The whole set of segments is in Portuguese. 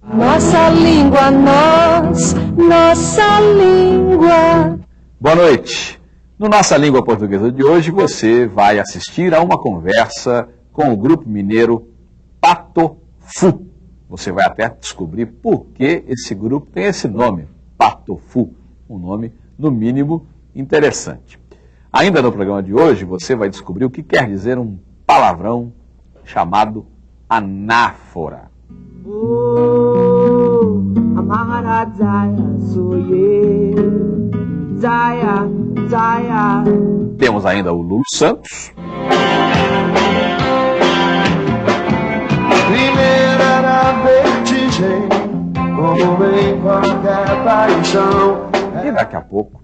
Nossa língua, nossa língua. Boa noite. No Nossa Língua Portuguesa de hoje, você vai assistir a uma conversa com o grupo mineiro Patofu. Você vai até descobrir por que esse grupo tem esse nome, Patofu, um nome, no mínimo, interessante. Ainda no programa de hoje, você vai descobrir o que quer dizer um palavrão chamado anáfora. Temos ainda o Lulu Santos. Primeira na vertigem, como em qualquer paixão. E daqui a pouco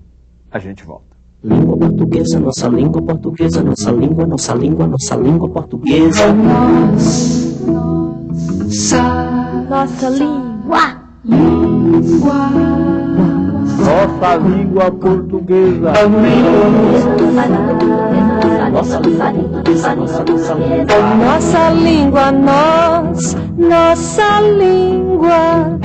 a gente volta. Língua portuguesa, nossa língua portuguesa, nossa língua, nossa língua, nossa língua portuguesa. Nossa língua. Nossa língua portuguesa. Nossa língua portuguesa, Nossa língua, nossa língua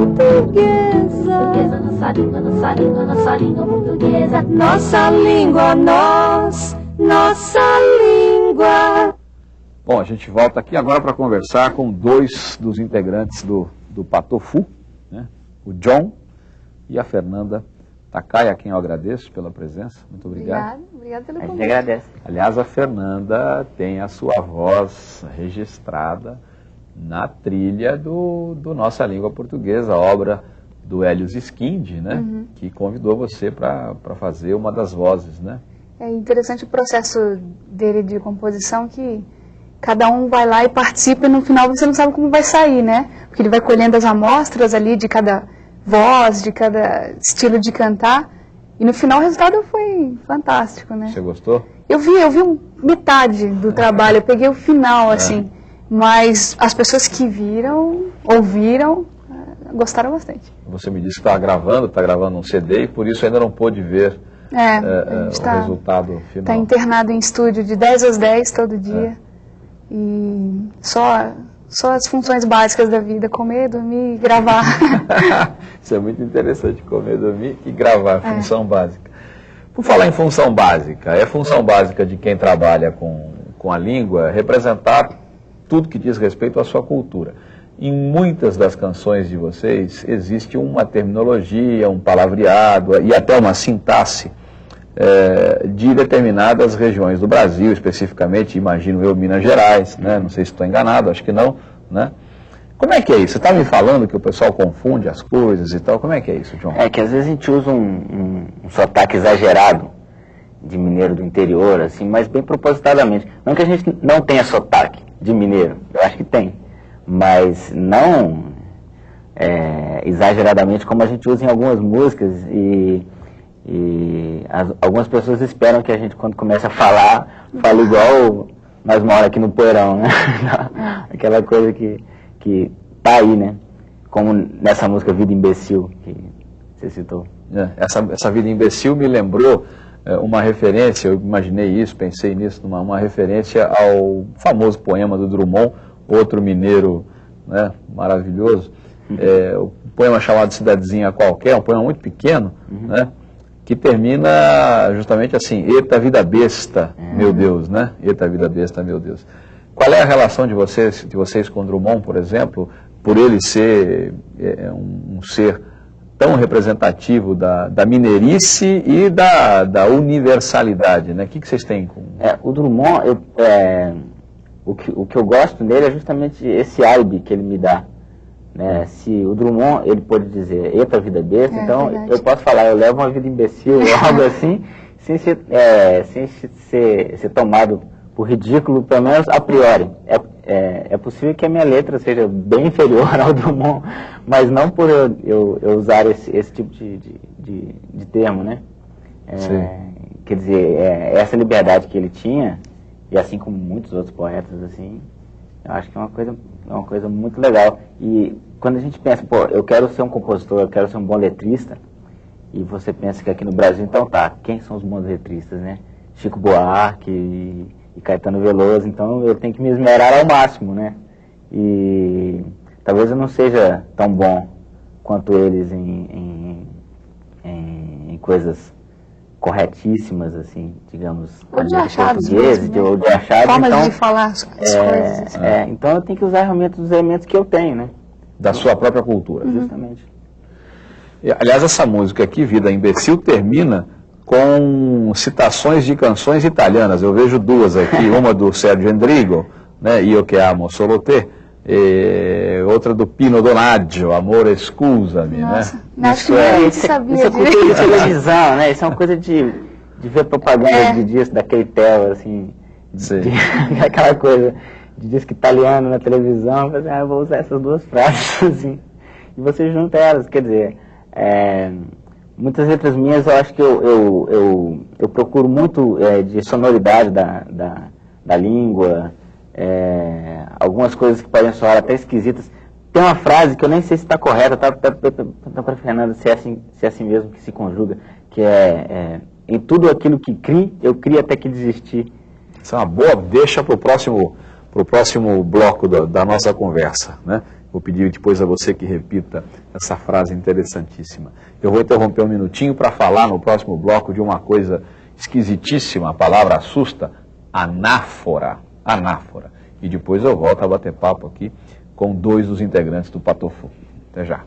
portuguesa. Nossa língua, nossa língua, nossa língua portuguesa. Nossa língua, nossa língua. Bom, a gente volta aqui agora para conversar com dois dos integrantes do Patofu, né? O John e a Fernanda Takai, a quem eu agradeço pela presença. Muito obrigado. Obrigada pelo A gente convite. agradece. Aliás, a Fernanda tem a sua voz registrada na trilha do Nossa Língua Portuguesa, a obra do Helios Skindi, né? Que convidou você para fazer uma das vozes, né? É interessante o processo dele de composição, que cada um vai lá e participa e no final você não sabe como vai sair, né? Porque ele vai colhendo as amostras ali de cada voz, de cada estilo de cantar, e no final o resultado foi fantástico, né? Você gostou? Eu vi metade do trabalho, eu peguei o final, assim, mas as pessoas que ouviram, gostaram bastante. Você me disse que está gravando um CD e por isso ainda não pôde ver A gente o resultado final. Está internado em estúdio de 10 às 10 todo dia. E só as funções básicas da vida, comer, dormir e gravar. Isso é muito interessante, comer, dormir e gravar, função básica. Por falar em função básica, é função básica de quem trabalha com a língua representar tudo que diz respeito à sua cultura. Em muitas das canções de vocês existe uma terminologia, um palavreado e até uma sintaxe de determinadas regiões do Brasil, especificamente, imagino eu, Minas Gerais, né? Não sei se estou enganado, acho que não, né? Como é que é isso? Você está me falando que o pessoal confunde as coisas e tal, como é que é isso, John? É que às vezes a gente usa um sotaque exagerado de mineiro do interior, assim, mas bem propositadamente. Não que a gente não tenha sotaque de mineiro, eu acho que tem, mas não exageradamente como a gente usa em algumas músicas e algumas pessoas esperam que a gente, quando começa a falar, fale igual nós moramos aqui no Poeirão, né? Aquela coisa que tá aí, né? Como nessa música Vida Imbecil, que você citou. Essa Vida Imbecil me lembrou uma referência, eu imaginei isso, pensei nisso, uma referência ao famoso poema do Drummond, outro mineiro, né, maravilhoso. O poema chamado Cidadezinha Qualquer, um poema muito pequeno, né? Que termina justamente assim: eita vida besta, meu Deus, né? Eita vida besta, meu Deus. Qual é a relação de vocês com Drummond, por exemplo, por ele ser um ser tão representativo da mineirice e da universalidade, né? O que vocês têm com... O Drummond, o que eu gosto nele é justamente esse álibi que ele me dá. Né? Se o Drummond, ele pode dizer, eita vida besta, então verdade. Eu posso falar, eu levo uma vida imbecil ou algo assim, sem ser tomado por ridículo, pelo menos a priori. É possível que a minha letra seja bem inferior ao Drummond, mas não por eu usar esse tipo de termo, né? Quer dizer, essa liberdade que ele tinha, e assim como muitos outros poetas, assim, eu acho que é uma coisa muito legal. E quando a gente pensa, pô, eu quero ser um compositor, eu quero ser um bom letrista, e você pensa que aqui no Brasil, então tá, quem são os bons letristas, né? Chico Buarque e Caetano Veloso, então eu tenho que me esmerar ao máximo, né? E talvez eu não seja tão bom quanto eles em coisas corretíssimas, assim, digamos, Ou de a nível achados português, mesmo, né? ou de achados. Formas então, de falar as coisas. então eu tenho que usar realmente os elementos que eu tenho, né? Da sua própria cultura. Justamente. E, aliás, essa música aqui, Vida Imbecil, termina com citações de canções italianas. Eu vejo duas aqui, uma do Sergio Endrigo, né, Io che amo solo te, e outra do Pino Donaggio, Amore Scusami, Nossa, né? acho que nem Isso sabia é cultura de direito. televisão, né? Isso é uma coisa de ver propaganda de disco da Keitel, assim, Sim. aquela coisa de disco italiano na televisão, mas, eu vou usar essas duas frases, assim, e você junta elas, quer dizer, muitas letras minhas eu acho que eu procuro muito de sonoridade da língua, algumas coisas que podem soar até esquisitas. Tem uma frase que eu nem sei se está correta, tá para Fernanda, se é assim mesmo que se conjuga, que em tudo aquilo que crie, eu crio até que desistir. Isso é uma boa deixa para o próximo bloco da nossa conversa, né? Vou pedir depois a você que repita essa frase interessantíssima. Eu vou interromper um minutinho para falar no próximo bloco de uma coisa esquisitíssima, a palavra assusta, anáfora. Anáfora. E depois eu volto a bater papo aqui com dois dos integrantes do Patofu. Até já.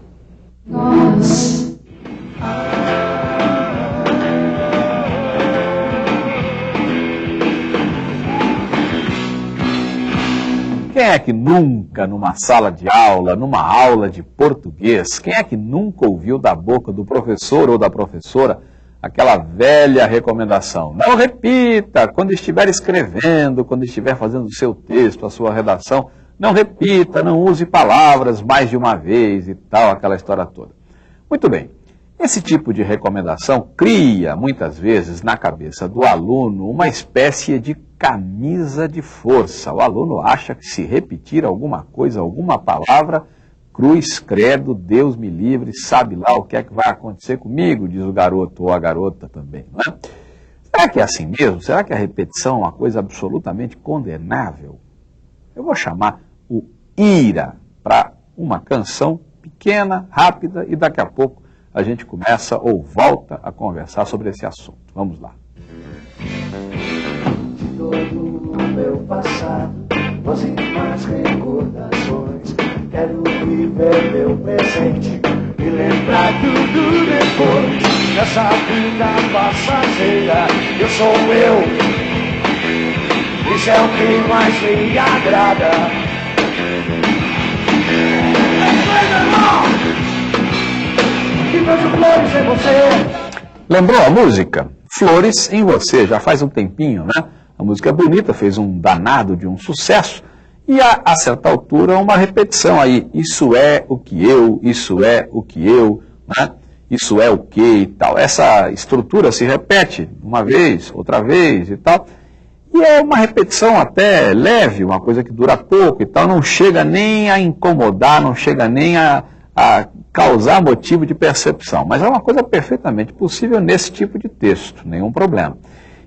Quem é que nunca, numa sala de aula, numa aula de português, quem é que nunca ouviu da boca do professor ou da professora aquela velha recomendação? Não repita quando estiver escrevendo, quando estiver fazendo o seu texto, a sua redação, não repita, não use palavras mais de uma vez e tal, aquela história toda. Muito bem. Esse tipo de recomendação cria, muitas vezes, na cabeça do aluno, uma espécie de camisa de força. O aluno acha que se repetir alguma coisa, alguma palavra, cruz, credo, Deus me livre, sabe lá o que é que vai acontecer comigo, diz o garoto ou a garota também, não é? Será que é assim mesmo? Será que a repetição é uma coisa absolutamente condenável? Eu vou chamar o IRA para uma canção pequena, rápida, e daqui a pouco a gente começa ou volta a conversar sobre esse assunto. Vamos lá. De todo o meu passado, você mais recordações. Quero viver meu presente e lembrar tudo depois. Nessa vida passageira, eu sou eu. Isso é o que mais me agrada. Flores em você. Lembrou a música? Flores em Você, já faz um tempinho, né? A música é bonita, fez um danado de um sucesso, e a certa altura uma repetição aí, isso é o que eu, isso é o que eu, né? Isso é o que e tal. Essa estrutura se repete uma vez, outra vez e tal, e é uma repetição até leve, uma coisa que dura pouco e tal, não chega nem a incomodar, não chega nem a causar motivo de percepção, mas é uma coisa perfeitamente possível nesse tipo de texto, nenhum problema.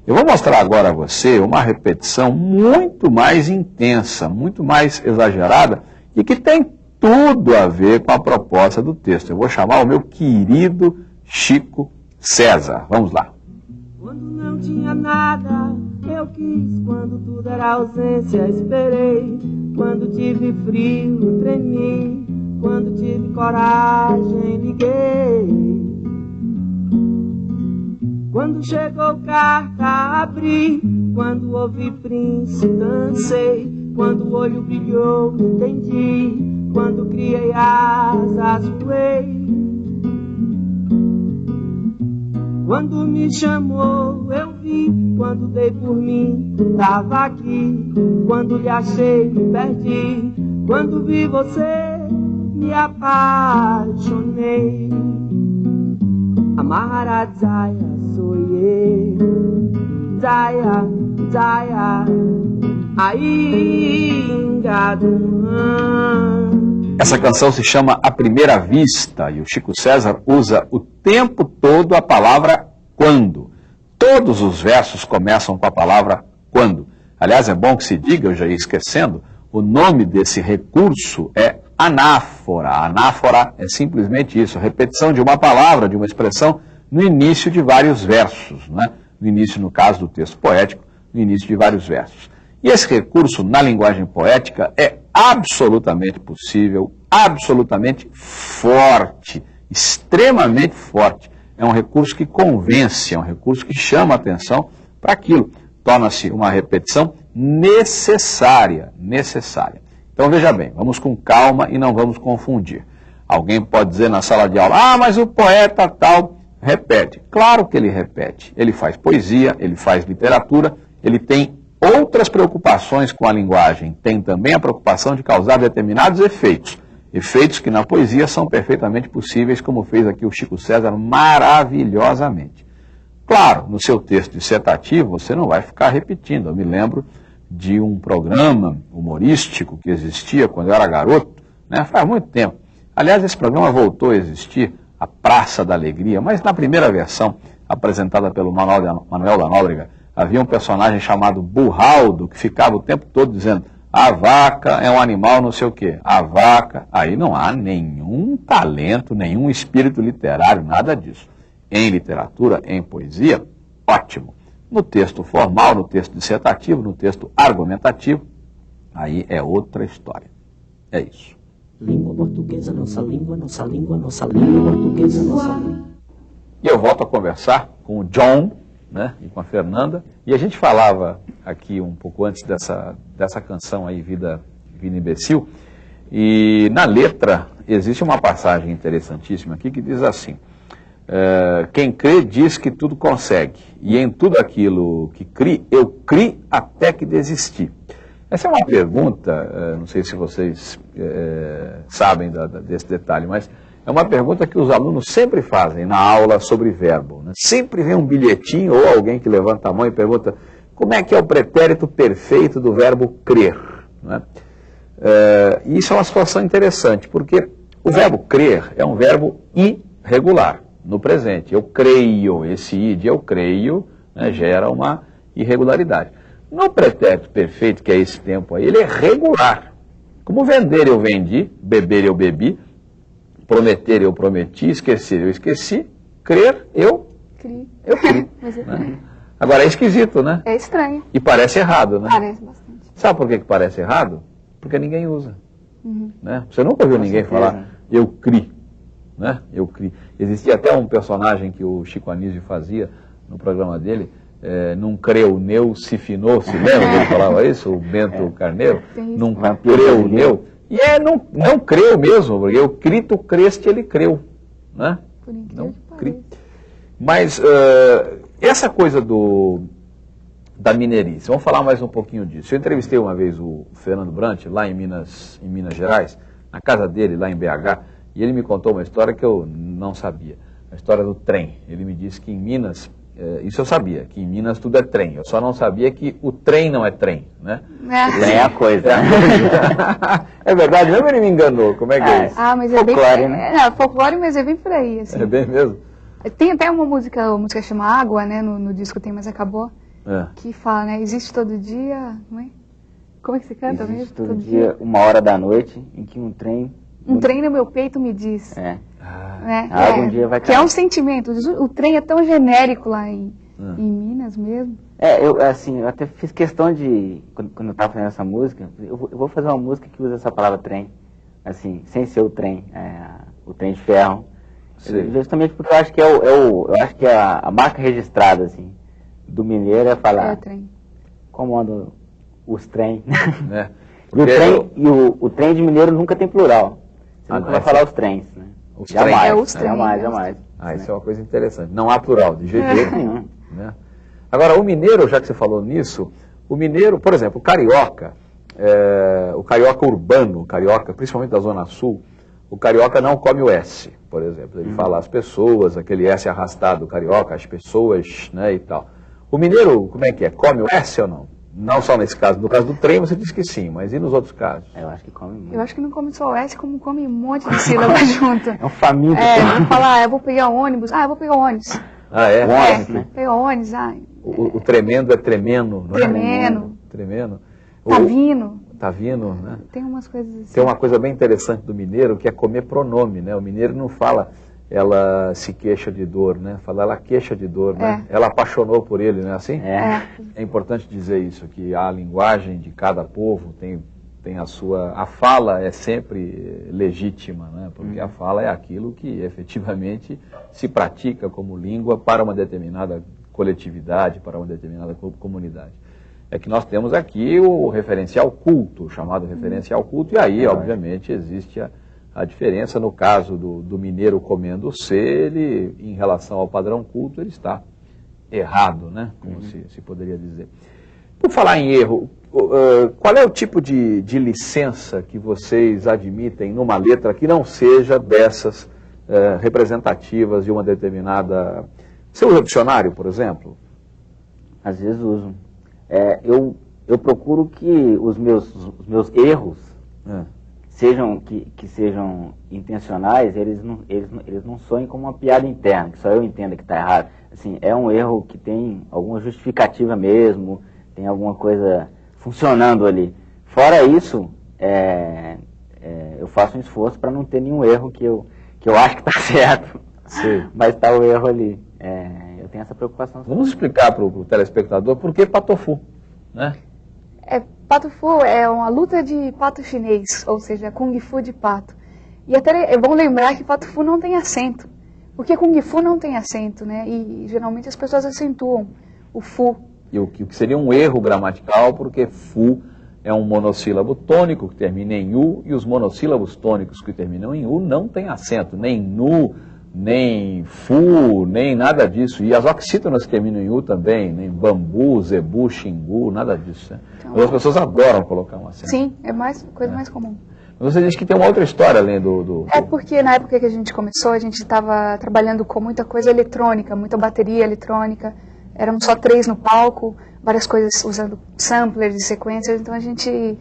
Eu vou mostrar agora a você uma repetição muito mais intensa, muito mais exagerada e que tem tudo a ver com a proposta do texto. Eu vou chamar o meu querido Chico César. Vamos lá. Quando não tinha nada, eu quis. Quando tudo era ausência, esperei. Quando tive frio, tremi. Quando tive coragem, liguei. Quando chegou carta, abri. Quando ouvi Prince, dancei. Quando o olho brilhou, entendi. Quando criei asas, voei. Quando me chamou, eu vi. Quando dei por mim, tava aqui. Quando lhe achei, me perdi. Quando vi você, me apaixonei. Amaharazaya sou eu. Zaya, Zaya, Aingadum. Essa canção se chama A Primeira Vista e o Chico César usa o tempo todo a palavra quando. Todos os versos começam com a palavra quando. Aliás, é bom que se diga, eu já ia esquecendo, o nome desse recurso é anáfora. A anáfora é simplesmente isso, a repetição de uma palavra, de uma expressão, no início de vários versos, né? No início, no caso do texto poético, no início de vários versos. E esse recurso na linguagem poética é absolutamente possível, absolutamente forte, extremamente forte. É um recurso que convence, é um recurso que chama a atenção para aquilo. Torna-se uma repetição necessária. Então veja bem, vamos com calma e não vamos confundir. Alguém pode dizer na sala de aula, mas o poeta tal repete. Claro que ele repete. Ele faz poesia, ele faz literatura, ele tem outras preocupações com a linguagem. Tem também a preocupação de causar determinados efeitos. Efeitos que na poesia são perfeitamente possíveis, como fez aqui o Chico César maravilhosamente. Claro, no seu texto dissertativo você não vai ficar repetindo. Eu me lembro de um programa humorístico que existia quando eu era garoto, né, faz muito tempo. Aliás, esse programa voltou a existir, a Praça da Alegria, mas na primeira versão, apresentada pelo Manuel da Nóbrega, havia um personagem chamado Burraldo, que ficava o tempo todo dizendo: a vaca é um animal não sei o quê, a vaca... Aí não há nenhum talento, nenhum espírito literário, nada disso. Em literatura, em poesia, ótimo. No texto formal, no texto dissertativo, no texto argumentativo, aí é outra história. É isso. Língua portuguesa, nossa língua, nossa língua, nossa língua portuguesa, nossa língua. E eu volto a conversar com o John, né, e com a Fernanda, e a gente falava aqui um pouco antes dessa canção aí, Vida Imbecil, e na letra existe uma passagem interessantíssima aqui que diz assim: quem crê diz que tudo consegue, e em tudo aquilo que crie, eu crie até que desisti. Essa é uma pergunta, não sei se vocês sabem desse detalhe, mas é uma pergunta que os alunos sempre fazem na aula sobre verbo, né? Sempre vem um bilhetinho ou alguém que levanta a mão e pergunta como é que é o pretérito perfeito do verbo crer, né? E isso é uma situação interessante, porque o verbo crer é um verbo irregular, no presente. Eu creio, esse i de eu creio, né, gera uma irregularidade. No pretérito perfeito, que é esse tempo aí, ele é regular. Como vender, eu vendi, beber, eu bebi, prometer, eu prometi, esquecer, eu esqueci, crer, eu criei. Né? Agora é esquisito, né? É estranho. E parece errado, né? Parece bastante. Sabe por que parece errado? Porque ninguém usa. Né? Você nunca ouviu ninguém falar eu cri, né? Eu cri. Existia até um personagem que o Chico Anísio fazia no programa dele, não creu, neu, se finou, se lembra que ele falava isso? O Bento Carneiro? Não creu, neu. E não creu mesmo, porque eu cri, tu creste, ele creu. Né? Não cri. Mas essa coisa da mineirice, vamos falar mais um pouquinho disso. Eu entrevistei uma vez o Fernando Brant, lá em Minas Gerais, na casa dele, lá em BH, e ele me contou uma história que eu não sabia, a história do trem. Ele me disse que em Minas, isso eu sabia, que em Minas tudo é trem, eu só não sabia que o trem não é trem, né? O trem é a coisa. É verdade, mesmo ele me enganou, como é que é isso? Mas é folclore, bem... né? Folclore, mas é bem por aí, assim. É bem mesmo? Tem até uma música chama Água, né, no disco Tem Mas Acabou, que fala, né, existe todo dia, não é? Como é que você canta mesmo? Existe todo dia, 1h da noite, em que um trem... Um trem no meu peito me diz. Né? Um dia vai cair. Que é um sentimento. O trem é tão genérico lá em Minas mesmo. Eu até fiz questão de, quando eu estava fazendo essa música, eu vou fazer uma música que usa essa palavra trem, assim, sem ser o trem de ferro. Justamente porque eu acho que eu acho que a marca registrada, assim, do mineiro é falar trem. Como andam os trem. O trem de mineiro nunca tem plural. Você nunca vai falar os trens, né? Os jamais, trens. Jamais. Isso é uma coisa interessante. Não há plural, de jeito nenhum. Né? Agora, o mineiro, já que você falou nisso, o mineiro, por exemplo, o carioca urbano, o carioca, principalmente da Zona Sul, o carioca não come o S, por exemplo. Ele fala as pessoas, aquele S arrastado do carioca, as pessoas, né, e tal. O mineiro, como é que é? Come o S ou não? Não só nesse caso. No caso do trem você diz que sim, mas e nos outros casos? Eu acho que come muito. Eu acho que não come só o S, como come um monte de sílabas junto. É um faminto. Vou falar, eu vou pegar o ônibus. Eu vou pegar o ônibus. Pegar o ônibus. O tremendo é tremendo. Tremendo. Tremendo. Tá vindo. tá vindo, né? Tem umas coisas assim. Tem uma coisa bem interessante do mineiro, que é comer pronome, né? O mineiro não fala ela se queixa de dor, né? Fala ela queixa de dor, né? Ela apaixonou por ele, não é assim? É importante dizer isso, que a linguagem de cada povo tem a fala é sempre legítima, né? Porque a fala é aquilo que efetivamente se pratica como língua para uma determinada coletividade, para uma determinada comunidade. É que nós temos aqui o referencial culto, chamado referencial culto, e aí, obviamente, existe a diferença. No caso do mineiro comendo C, ele, em relação ao padrão culto, ele está errado, né? Como se poderia dizer. Por falar em erro, qual é o tipo de licença que vocês admitem numa letra que não seja dessas representativas de uma determinada... Você usa dicionário, por exemplo? Às vezes uso. Eu procuro que os meus erros sejam intencionais, eles não soem como uma piada interna, que só eu entenda que está errado. Assim, é um erro que tem alguma justificativa mesmo, tem alguma coisa funcionando ali. Fora isso, eu faço um esforço para não ter nenhum erro que eu acho que está certo, mas está o erro ali. Eu tenho essa preocupação. Vamos explicar para o telespectador por que patofu, né? Patofu é uma luta de pato chinês, ou seja, Kung Fu de pato. E até é bom lembrar que patofu não tem acento, porque Kung Fu não tem acento, né? E geralmente as pessoas acentuam o fu. E o que seria um erro gramatical, porque fu é um monossílabo tônico que termina em u, e os monossílabos tônicos que terminam em u não tem acento, nem nu, nem fu, nem nada disso. E as oxítonas que terminam em u também, nem bambu, zebu, xingu, nada disso. Né? Então, mas as pessoas adoram colocar um acento. Sim, é coisa mais comum. Mas você diz que tem uma outra história além do... É porque na época que a gente começou, a gente estava trabalhando com muita coisa eletrônica, muita bateria eletrônica. Éramos só 3 no palco, várias coisas usando samplers e sequências. Então a gente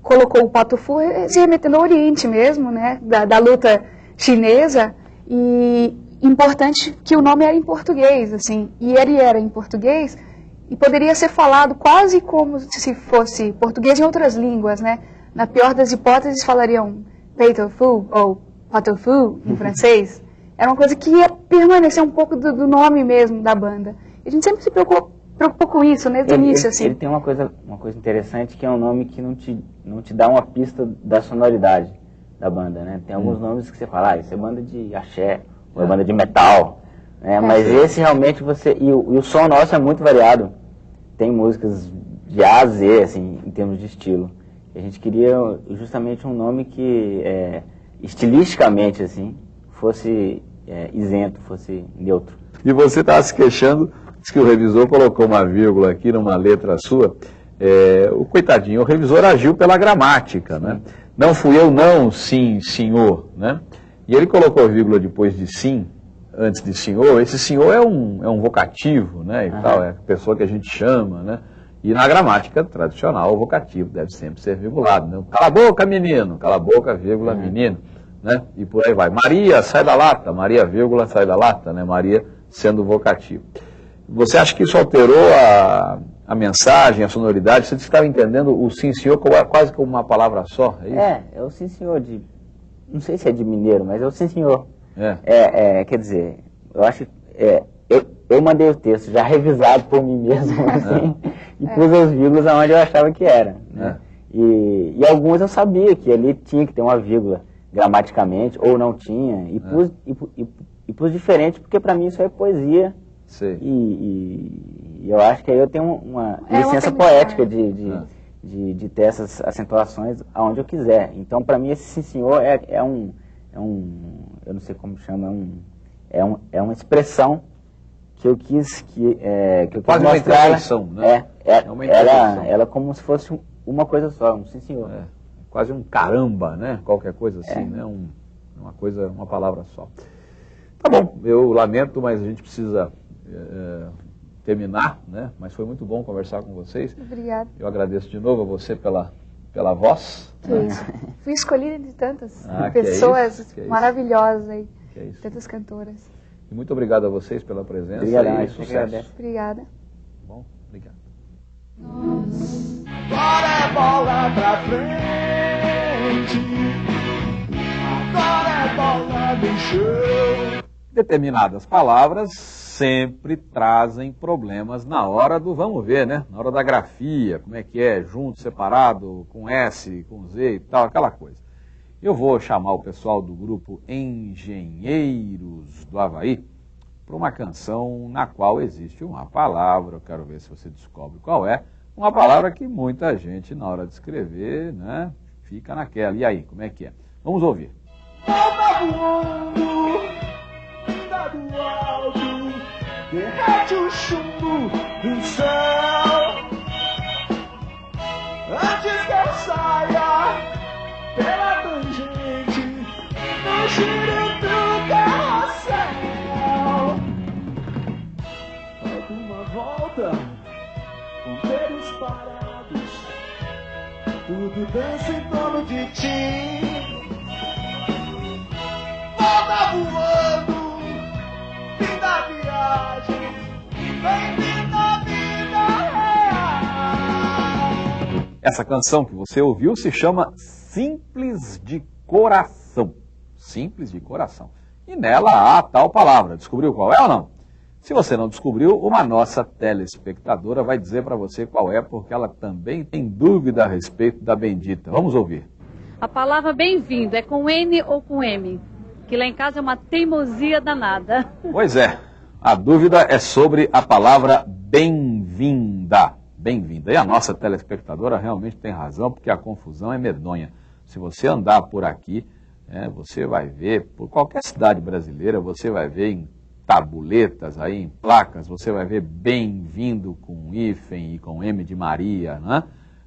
colocou o patofu se remetendo ao Oriente mesmo, né? Da luta chinesa. E importante que o nome era em português, assim, e ele era em português e poderia ser falado quase como se fosse português em outras línguas, né? Na pior das hipóteses falariam peitofu ou patofu em francês. Era uma coisa que ia permanecer um pouco do nome mesmo da banda. E a gente sempre se preocupou com isso, né, desde o início, assim. Ele tem uma coisa interessante, que é um nome que não te dá uma pista da sonoridade da banda, né? Tem alguns nomes que você fala, isso é banda de axé, ou é banda de metal, né? Mas esse realmente e o som nosso é muito variado. Tem músicas de A a Z, assim, em termos de estilo. E a gente queria justamente um nome que, estilisticamente, assim, fosse isento, fosse neutro. E você estava se queixando, diz que o revisor colocou uma vírgula aqui numa letra sua. O coitadinho, o revisor agiu pela gramática, né? Não fui eu não, sim, senhor, né? E ele colocou a vírgula depois de sim, antes de senhor. Esse senhor é um vocativo, né? E tal, é a pessoa que a gente chama, né? E na gramática tradicional, o vocativo deve sempre ser virgulado, né? Cala a boca, menino, cala a boca, vírgula, menino, né? E por aí vai. Maria, sai da lata, Maria, vírgula, sai da lata, né? Maria sendo vocativo. Você acha que isso alterou a mensagem, a sonoridade? Você estava entendendo o sim, senhor quase como uma palavra só, é isso? É o sim, senhor não sei se é de mineiro, mas é o sim, senhor. Quer dizer, eu acho eu mandei o texto já revisado por mim mesmo, assim, e pus as vírgulas onde eu achava que era, né? E alguns eu sabia que ali tinha que ter uma vírgula gramaticamente, ou não tinha, e pus diferente, porque para mim isso é poesia. E eu acho que aí eu tenho uma licença poética de ter essas acentuações aonde eu quiser. Então, para mim, esse sim senhor é um eu não sei como chama, é uma expressão que eu quis quase mostrar. uma interjeição, né? Ela como se fosse uma coisa só, um sim senhor. Quase um caramba, né? Qualquer coisa assim, né? Uma palavra só. Tá bom, eu lamento, mas a gente precisa terminar, né? Mas foi muito bom conversar com vocês. Obrigada. Eu agradeço de novo a você pela voz. Que isso. Fui escolhida de tantas pessoas maravilhosas aí, tantas cantoras. E muito obrigado a vocês pela presença. Obrigado, e sucesso. Obrigada. Bom, obrigado. bola pra frente, agora é bola no chão. Determinadas palavras sempre trazem problemas na hora do vamos ver, né? Na hora da grafia, como é que é, junto, separado, com S, com Z e tal, aquela coisa. Eu vou chamar o pessoal do grupo Engenheiros do Havaí para uma canção na qual existe uma palavra, eu quero ver se você descobre qual é, uma palavra que muita gente na hora de escrever, né, fica naquela. E aí, como é que é? Vamos ouvir. Volta voando, vinda do alto, derrete o chumbo do céu. Antes que eu saia pela tangente, no giro do carrossel. Alguma volta, ponteiros parados, tudo dança em torno de ti. Volta voando, fim da viagem, bem-vindo à vida real. Essa canção que você ouviu se chama Simples de Coração. Simples de Coração. E nela há a tal palavra. Descobriu qual é ou não? Se você não descobriu, uma nossa telespectadora vai dizer para você qual é, porque ela também tem dúvida a respeito da bendita. Vamos ouvir. A palavra bem-vindo é com N ou com M? Que lá em casa é uma teimosia danada. Pois é, a dúvida é sobre a palavra bem-vinda. Bem-vinda. E a nossa telespectadora realmente tem razão, porque a confusão é medonha. Se você andar por aqui, você vai ver, por qualquer cidade brasileira, você vai ver em tabuletas, aí, em placas, você vai ver bem-vindo com hífen e com M de Maria, né?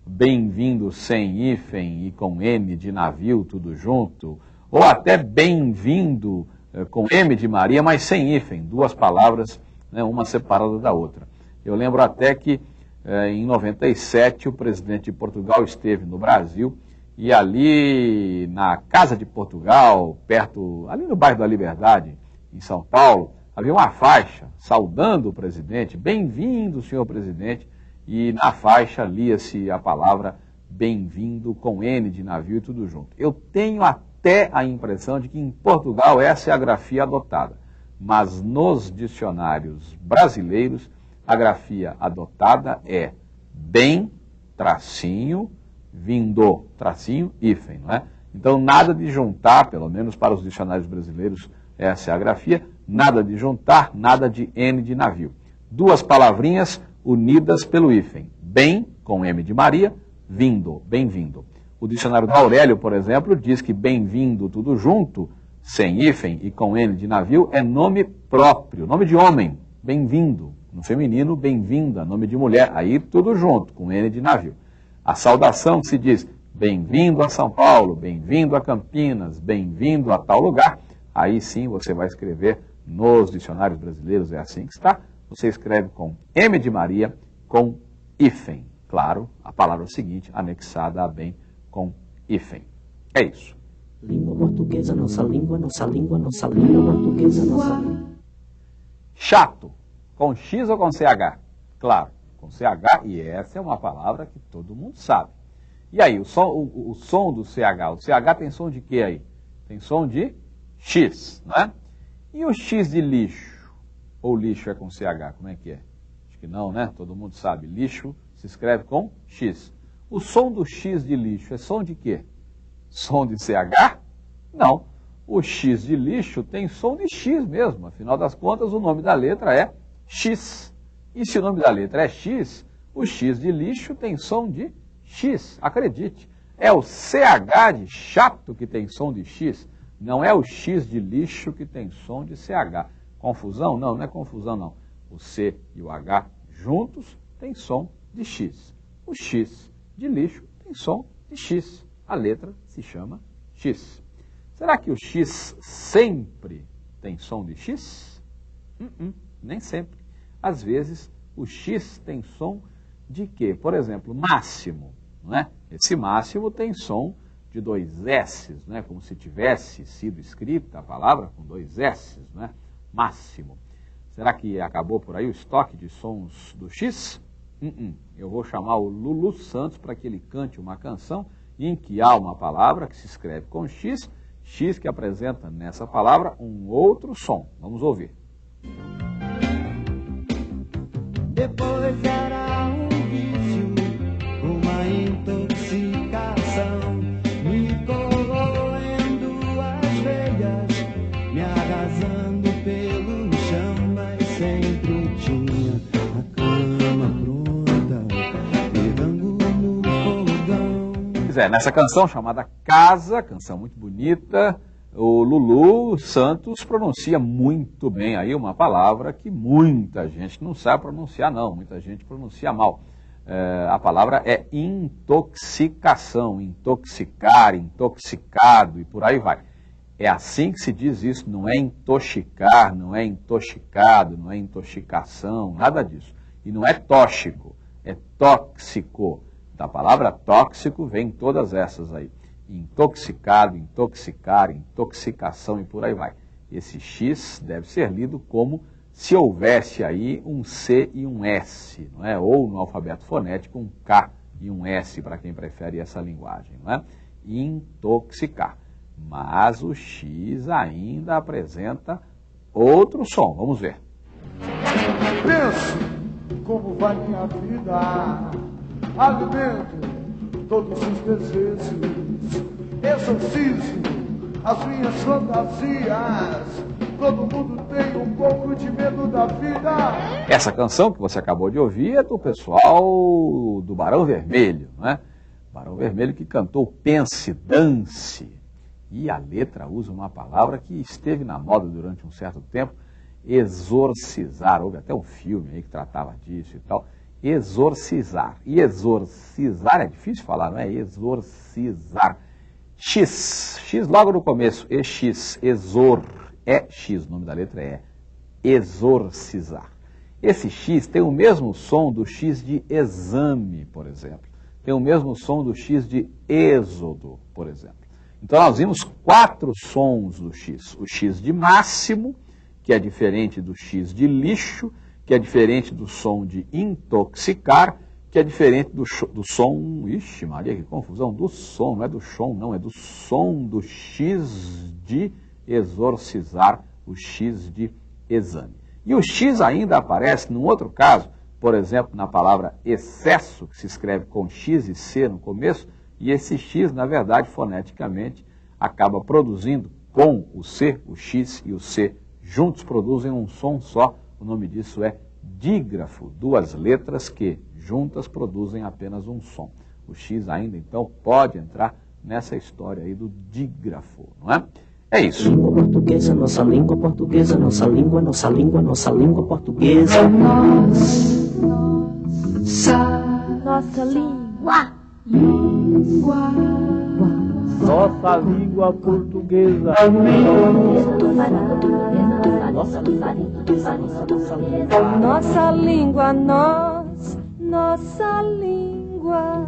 Bem-vindo sem hífen e com N de navio, tudo junto. Ou até bem-vindo com M de Maria, mas sem hífen, duas palavras, né, uma separada da outra. Eu lembro até que em 97 o presidente de Portugal esteve no Brasil e ali na Casa de Portugal, perto, ali no bairro da Liberdade, em São Paulo, havia uma faixa saudando o presidente, bem-vindo, senhor presidente, e na faixa lia-se a palavra bem-vindo com N de navio e tudo junto. Eu tenho até a impressão de que em Portugal essa é a grafia adotada, mas nos dicionários brasileiros a grafia adotada é bem, tracinho, vindo, tracinho, hífen, não é? Então nada de juntar, pelo menos para os dicionários brasileiros, essa é a grafia, nada de juntar, nada de N de navio. Duas palavrinhas unidas pelo hífen. Bem, com M de Maria, vindo, bem-vindo. O dicionário do Aurélio, por exemplo, diz que bem-vindo tudo junto, sem hífen e com N de navio, é nome próprio, nome de homem, bem-vindo. No feminino, bem-vinda, nome de mulher, aí tudo junto, com N de navio. A saudação se diz bem-vindo a São Paulo, bem-vindo a Campinas, bem-vindo a tal lugar. Aí sim você vai escrever nos dicionários brasileiros, é assim que está. Você escreve com M de Maria, com hífen. Claro, a palavra seguinte, anexada a bem, com hífen. É isso. Língua portuguesa, nossa língua, nossa língua, nossa língua portuguesa, nossa língua. Chato, com X ou com CH? Claro, com CH, e essa é uma palavra que todo mundo sabe. E aí, o som do CH? O CH tem som de quê aí? Tem som de X, não é? E o X de lixo? Ou lixo é com CH, como é que é? Acho que não, né? Todo mundo sabe. Lixo se escreve com X. O som do X de lixo é som de quê? Som de CH? Não. O X de lixo tem som de X mesmo. Afinal das contas, o nome da letra é X. E se o nome da letra é X, o X de lixo tem som de X. Acredite. É o CH de chato que tem som de X. Não é o X de lixo que tem som de CH. Confusão? Não, não é confusão não. O C e o H juntos tem som de X. O X de lixo tem som de X. A letra se chama X. Será que o X sempre tem som de X? Nem sempre. Às vezes o X tem som de quê? Por exemplo, máximo. Não é? Esse máximo tem som de dois S's, né? Como se tivesse sido escrita a palavra com dois S's, né? Máximo. Será que acabou por aí o estoque de sons do X? Eu vou chamar o Lulu Santos para que ele cante uma canção em que há uma palavra que se escreve com X, X que apresenta nessa palavra um outro som. Vamos ouvir. Depois era um vício, uma intoxicação, me corroendo as veias, me arrasando pelo chão, mas sempre tinha a cama pronta, pegando no fogão. Pois é, nessa canção chamada Casa, canção muito bonita, o Lulu Santos pronuncia muito bem aí uma palavra que muita gente não sabe pronunciar não, muita gente pronuncia mal. A palavra é intoxicação, intoxicar, intoxicado e por aí vai. É assim que se diz isso, não é intoxicar, não é intoxicado, não é intoxicação, nada disso. E não é tóxico, é tóxico. Da palavra tóxico vem todas essas aí. Intoxicado, intoxicar, intoxicação e por aí vai. Esse X deve ser lido como se houvesse aí um C e um S, não é? Ou no alfabeto fonético um K e um S, para quem prefere essa linguagem, não é? Intoxicar. Mas o X ainda apresenta outro som. Vamos ver. Penso como vai minha vida, alimento todos os desejos, exorcizo as minhas fantasias, todo mundo tem um pouco de medo da vida. Essa canção que você acabou de ouvir é do pessoal do Barão Vermelho, não é? Barão Vermelho que cantou Pense, Dance. E a letra usa uma palavra que esteve na moda durante um certo tempo, exorcizar. Houve até um filme aí que tratava disso e tal. Exorcizar. E exorcizar é difícil falar, não é? Exorcizar. X. X logo no começo. EX. Exor. É X. O nome da letra é exorcizar. Esse X tem o mesmo som do X de exame, por exemplo. Tem o mesmo som do X de êxodo, por exemplo. Então nós vimos 4 sons do X. O X de máximo, que é diferente do X de lixo, que é diferente do som de intoxicar, que é diferente do som, ixi Maria, que confusão, do som, não é do som, não, é do som do X de exorcizar, o X de exame. E o X ainda aparece num outro caso, por exemplo, na palavra excesso, que se escreve com X e C no começo, e esse X, na verdade, foneticamente, acaba produzindo com o C, o X e o C juntos produzem um som só. O nome disso é dígrafo, 2 letras que juntas produzem apenas um som. O X ainda, então, pode entrar nessa história aí do dígrafo, não é? É isso. Língua portuguesa, nossa língua portuguesa, nossa língua, nossa língua, nossa língua portuguesa. Nossa língua. Nossa língua portuguesa. Nossa língua, nossa língua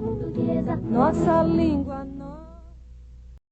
portuguesa. Nossa língua.